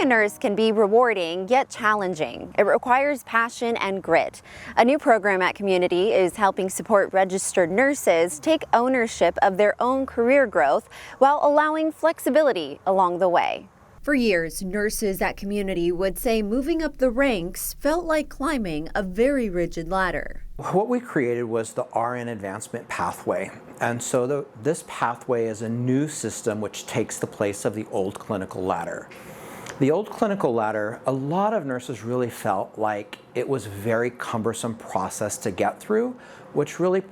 a nurse can be rewarding yet challenging. It requires passion and grit. A new program at Community is helping support registered nurses take ownership of their own career growth while allowing flexibility along the way. For years, nurses at Community would say moving up the ranks felt like climbing a very rigid ladder. What we created was the RN advancement pathway. And so this pathway is a new system which takes the place of the old clinical ladder. The old clinical ladder, a lot of nurses really felt like it was a very cumbersome process to get through, which really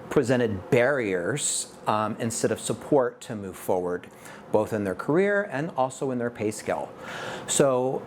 presented barriers instead of support to move forward, both in their career and also in their pay scale. So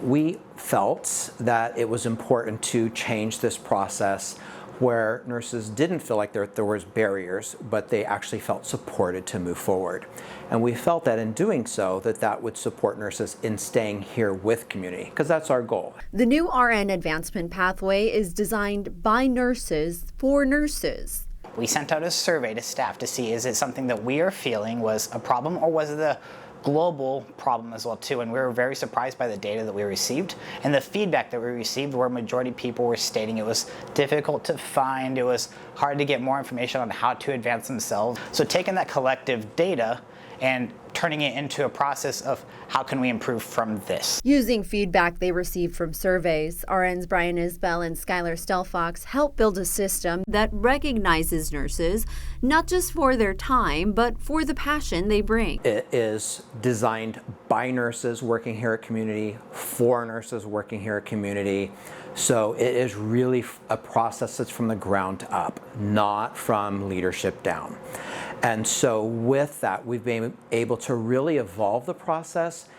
we felt that it was important to change this process where nurses didn't feel like there was barriers, but they actually felt supported to move forward. And we felt that in doing so, that would support nurses in staying here with Community, because that's our goal. The new RN advancement pathway is designed by nurses for nurses. We sent out a survey to staff to see, is it something that we are feeling was a problem, or was it a global problem as well too? And we were very surprised by the data that we received and the feedback that we received, where majority of people were stating it was difficult to find, it was hard to get more information on how to advance themselves. So taking that collective data and turning it into a process of how can we improve from this. Using feedback they received from surveys, RNs Isbell and Skyler Stelfox help build a system that recognizes nurses not just for their time, but for the passion they bring. It is designed by nurses working here at Community, for nurses working here at Community. So it is really a process that's from the ground up, not from leadership down. And so with that, we've been able to really evolve the process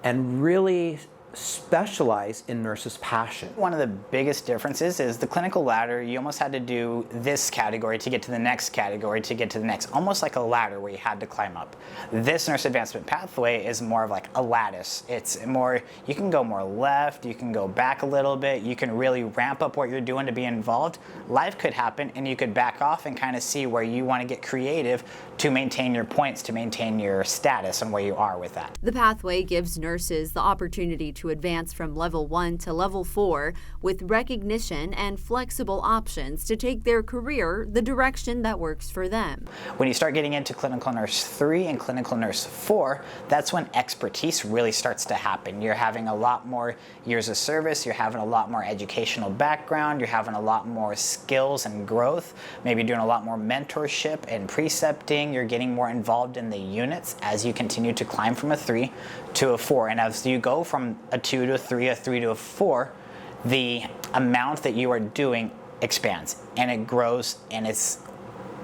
and really specialize in nurses' passion. One of the biggest differences is the clinical ladder. You almost had to do this category to get to the next category to get to the next, almost like a ladder where you had to climb up. This nurse advancement pathway is more of like a lattice. It's more, you can go more left, you can go back a little bit, you can really ramp up what you're doing to be involved. Life could happen and you could back off and kind of see where you want to get creative to maintain your points, to maintain your status and where you are with that. The pathway gives nurses the opportunity to advance from level 1 to level 4 with recognition and flexible options to take their career the direction that works for them. When you start getting into clinical nurse 3 and clinical nurse 4, that's when expertise really starts to happen. You're having a lot more years of service, you're having a lot more educational background, you're having a lot more skills and growth, maybe doing a lot more mentorship and precepting, you're getting more involved in the units as you continue to climb from a 3 to a 4. And as you go from a 2 to a 3, a 3 to a 4, the amount that you are doing expands and it grows and it's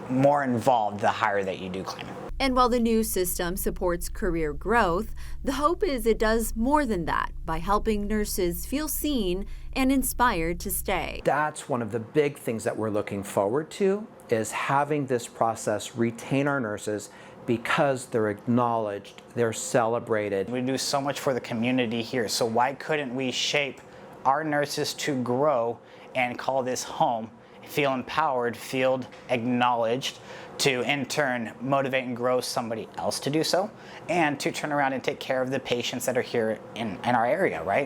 more involved the higher that you do climb. And while the new system supports career growth, the hope is it does more than that by helping nurses feel seen and inspired to stay. That's one of the big things that we're looking forward to, is having this process retain our nurses because they're acknowledged, they're celebrated. We do so much for the community here, so why couldn't we shape our nurses to grow and call this home, feel empowered, feel acknowledged, to in turn motivate and grow somebody else to do so, and to turn around and take care of the patients that are here in our area, right?